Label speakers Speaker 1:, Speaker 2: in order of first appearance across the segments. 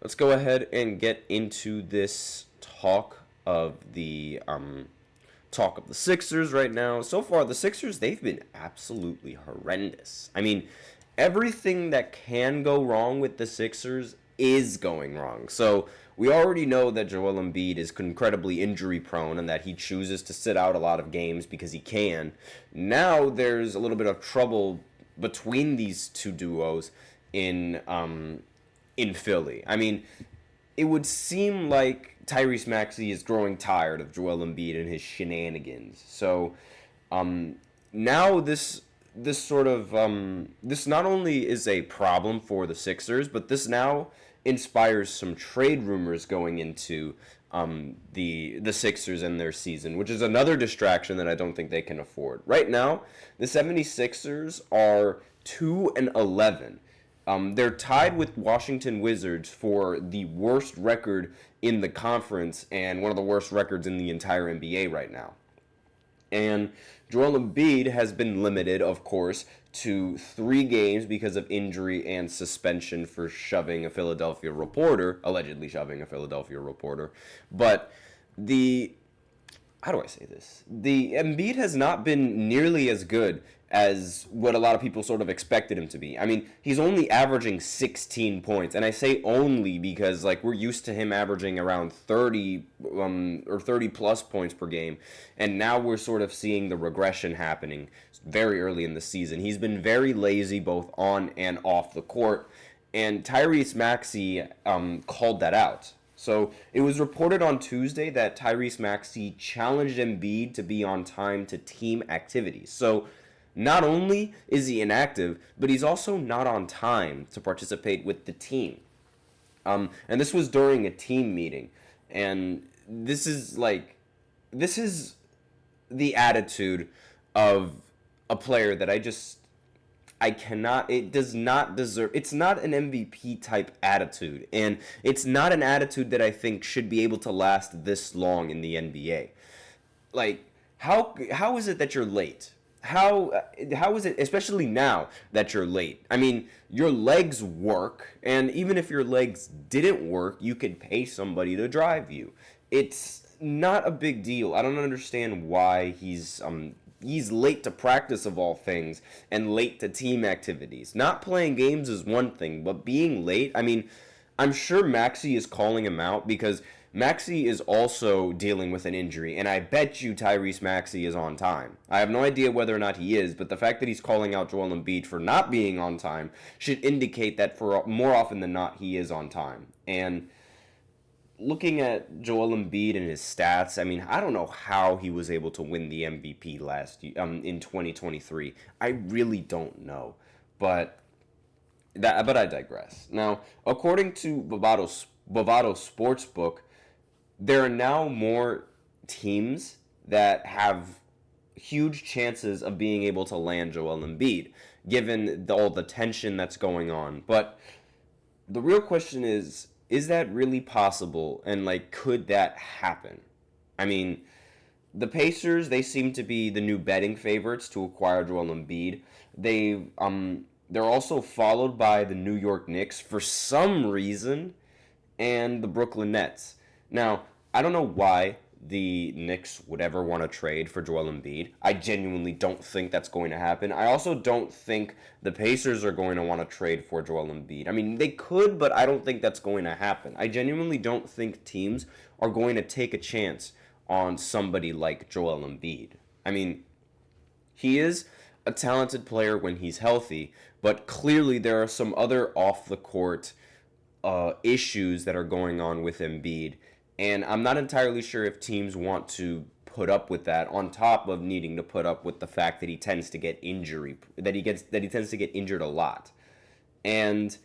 Speaker 1: let's go ahead and get into this talk of the Sixers right now. So far, the Sixers, they've been absolutely horrendous. I mean, everything that can go wrong with the Sixers is going wrong. So we already know that Joel Embiid is incredibly injury prone and that he chooses to sit out a lot of games because he can. Now there's a little bit of trouble between these two duos in Philly. I mean, it would seem like Tyrese Maxey is growing tired of Joel Embiid and his shenanigans. So now this not only is a problem for the Sixers, but this now inspires some trade rumors going into the Sixers and their season, which is another distraction that I don't think they can afford. Right now, the 76ers are 2-11. They're tied with Washington Wizards for the worst record in the conference and one of the worst records in the entire NBA right now. And Joel Embiid has been limited, of course, to 3 games because of injury and suspension for allegedly shoving a Philadelphia reporter. But how do I say this? The Embiid has not been nearly as good as what a lot of people sort of expected him to be. I mean, he's only averaging 16 points, and I say only because we're used to him averaging around 30 or 30 plus points per game, and now we're sort of seeing the regression happening very early in the season. He's been very lazy both on and off the court, and Tyrese Maxey called that out. So it was reported on Tuesday that Tyrese Maxey challenged Embiid to be on time to team activities. So not only is he inactive, but he's also not on time to participate with the team. And this was during a team meeting. And this is the attitude of a player that it does not deserve. It's not an MVP type attitude. And it's not an attitude that I think should be able to last this long in the NBA. How is it that you're late? How is it, especially now that you're late? I mean, your legs work, and even if your legs didn't work, you could pay somebody to drive you. It's not a big deal. I don't understand why he's late to practice of all things and late to team activities. Not playing games is one thing, but being late, I mean, I'm sure Maxey is calling him out because Maxey is also dealing with an injury, and I bet you Tyrese Maxey is on time. I have no idea whether or not he is, but the fact that he's calling out Joel Embiid for not being on time should indicate that for more often than not, he is on time. And looking at Joel Embiid and his stats, I mean, I don't know how he was able to win the MVP last year, in 2023. I really don't know, but I digress. Now, according to Bovado Sportsbook, there are now more teams that have huge chances of being able to land Joel Embiid, given all the tension that's going on. But the real question is that really possible? And could that happen? I mean, the Pacers, they seem to be the new betting favorites to acquire Joel Embiid. They're also followed by the New York Knicks for some reason, and the Brooklyn Nets. Now, I don't know why the Knicks would ever want to trade for Joel Embiid. I genuinely don't think that's going to happen. I also don't think the Pacers are going to want to trade for Joel Embiid. I mean, they could, but I don't think that's going to happen. I genuinely don't think teams are going to take a chance on somebody like Joel Embiid. I mean, he is a talented player when he's healthy, but clearly there are some other off-the-court issues that are going on with Embiid, and I'm not entirely sure if teams want to put up with that on top of needing to put up with the fact that he tends to get injured a lot. And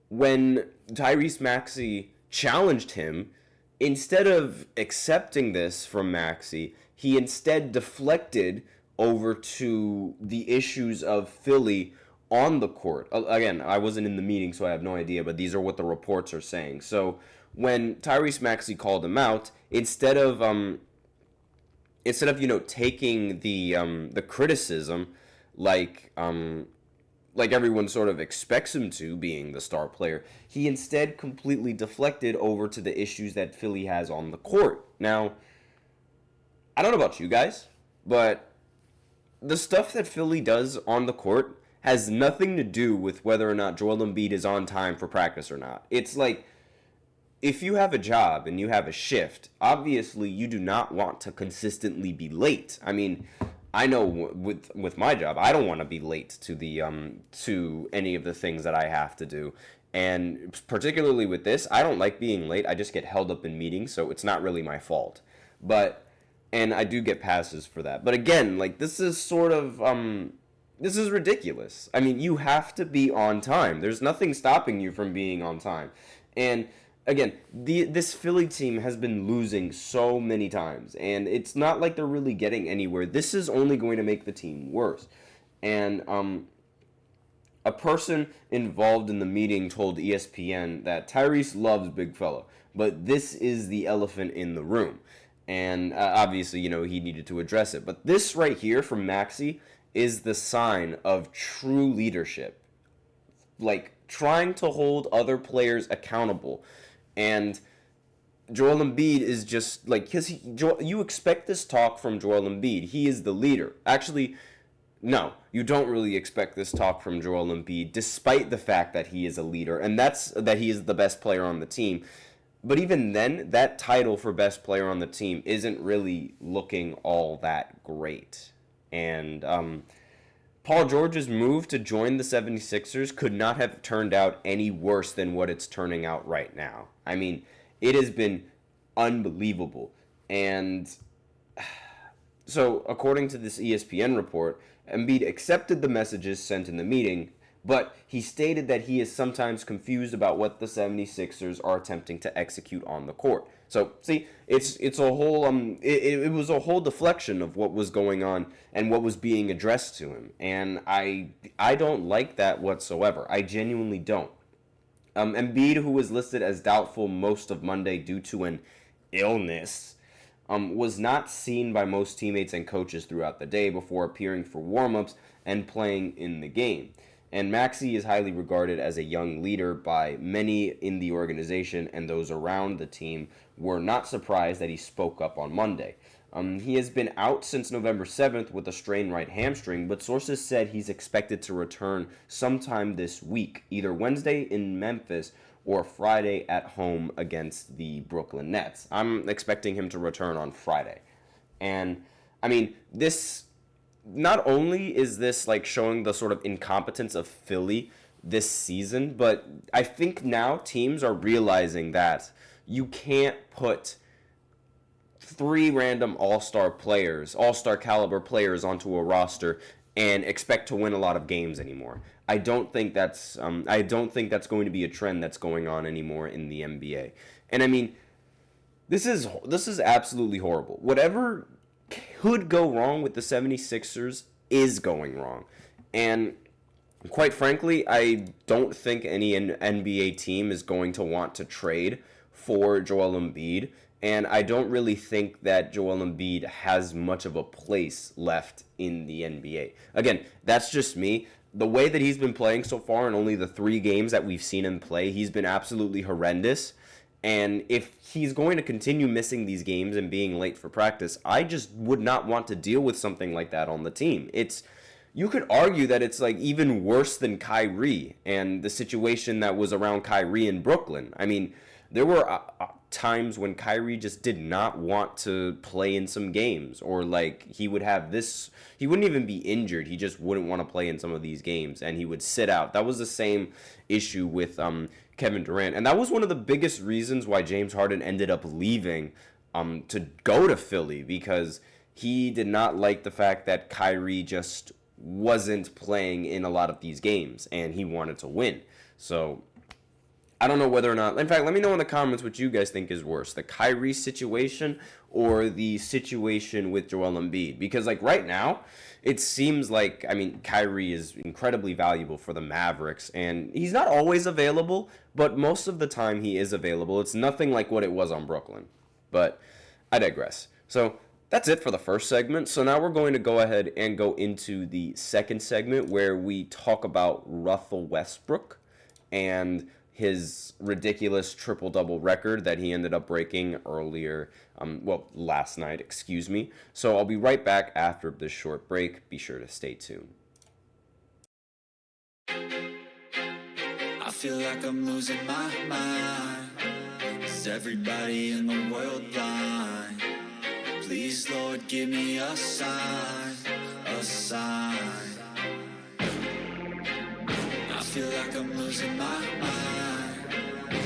Speaker 1: when Tyrese Maxey challenged him, instead of accepting this from Maxey, he instead deflected over to the issues of Philly on the court. Again, I wasn't in the meeting, so I have no idea, but these are what the reports are saying. So when Tyrese Maxey called him out, instead of taking the criticism, like like everyone sort of expects him to, being the star player. He instead completely deflected over to the issues that Philly has on the court. Now, I don't know about you guys, but the stuff that Philly does on the court has nothing to do with whether or not Joel Embiid is on time for practice or not. It's like, if you have a job and you have a shift, obviously you do not want to consistently be late. I mean, I know with my job, I don't want to be late to the to any of the things that I have to do. And particularly with this, I don't like being late. I just get held up in meetings, so it's not really my fault. But and I do get passes for that. But again, like this is sort of this is ridiculous. I mean, you have to be on time. There's nothing stopping you from being on time. And again, this Philly team has been losing so many times, and it's not like they're really getting anywhere. This is only going to make the team worse. And a person involved in the meeting told ESPN that Tyrese loves big fella, but this is the elephant in the room. And obviously, he needed to address it. But this right here from Maxey is the sign of true leadership. Like, trying to hold other players accountable. And Joel Embiid is just, like, because you expect this talk from Joel Embiid. He is the leader. Actually, no, you don't really expect this talk from Joel Embiid, despite the fact that he is a leader, and that he is the best player on the team. But even then, that title for best player on the team isn't really looking all that great. And Paul George's move to join the 76ers could not have turned out any worse than what it's turning out right now. I mean, it has been unbelievable. And so, according to this ESPN report, Embiid accepted the messages sent in the meeting, but he stated that he is sometimes confused about what the 76ers are attempting to execute on the court. So, see, it's a whole it was a whole deflection of what was going on and what was being addressed to him, and I don't like that whatsoever. I genuinely don't. Embiid, who was listed as doubtful most of Monday due to an illness, was not seen by most teammates and coaches throughout the day before appearing for warm-ups and playing in the game. And Maxey is highly regarded as a young leader by many in the organization, and those around the team were not surprised that he spoke up on Monday. He has been out since November 7th with a strained right hamstring, but sources said he's expected to return sometime this week, either Wednesday in Memphis or Friday at home against the Brooklyn Nets. I'm expecting him to return on Friday. And, I mean, this... Not only is this like showing the sort of incompetence of Philly this season, but I think now teams are realizing that you can't put 3 random all-star caliber players onto a roster and expect to win a lot of games anymore. I don't think that's going to be a trend that's going on anymore in the NBA. And I mean, this is absolutely horrible. Whatever could go wrong with the 76ers is going wrong. And quite frankly, I don't think any NBA team is going to want to trade for Joel Embiid. And I don't really think that Joel Embiid has much of a place left in the NBA. Again, that's just me. The way that he's been playing so far in only the 3 games that we've seen him play, he's been absolutely horrendous. And if he's going to continue missing these games and being late for practice, I just would not want to deal with something like that on the team. You could argue that it's like even worse than Kyrie and the situation that was around Kyrie in Brooklyn. I mean, there were times when Kyrie just did not want to play in some games, or like he wouldn't even be injured. He just wouldn't want to play in some of these games and he would sit out. That was the same issue with Kevin Durant. And that was one of the biggest reasons why James Harden ended up leaving to go to Philly, because he did not like the fact that Kyrie just wasn't playing in a lot of these games and he wanted to win. So I don't know whether or not... In fact, let me know in the comments what you guys think is worse, the Kyrie situation or the situation with Joel Embiid. Because, like, right now, it seems like, I mean, Kyrie is incredibly valuable for the Mavericks. And he's not always available, but most of the time he is available. It's nothing like what it was on Brooklyn. But I digress. So That's it for the first segment. So now we're going to go ahead and go into the second segment where we talk about Russell Westbrook and his ridiculous triple-double record that he ended up breaking last night, excuse me. So I'll be right back after this short break. Be sure to stay tuned.
Speaker 2: I feel like I'm losing my mind. Is everybody in the world blind? Please, Lord, give me a sign, a sign. I feel like I'm losing my mind.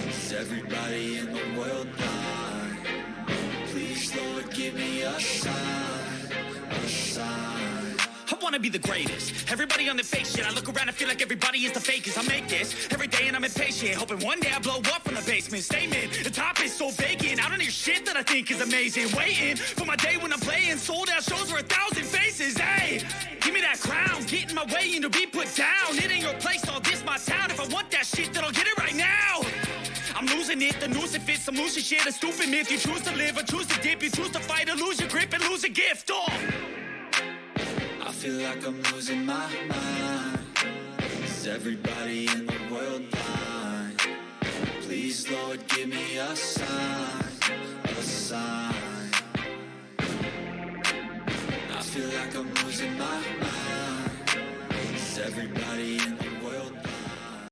Speaker 2: Is everybody in the world blind? Please, Lord, give me a sign, a sign.
Speaker 3: I wanna be the greatest. Everybody on the fake shit. I look around and feel like everybody is the fakest. I make this every day and I'm impatient, hoping one day I blow up from the basement. Statement, the top is so vacant. I don't hear shit that I think is amazing. Waiting for my day when I'm playing sold out shows for 1,000 faces. Hey, give me that crown, get in my way and to be put down. It ain't your place, all this my town. If I want that shit, then I'll get it right now. I'm losing it, the noose it fits, some losing shit, a stupid myth. You choose to live or choose to dip, you choose to fight or lose your grip and lose a gift.
Speaker 2: I feel like I'm losing my mind. Is everybody in the world blind? Please, Lord, give me a sign, a sign. I feel like I'm losing my mind. Is everybody in the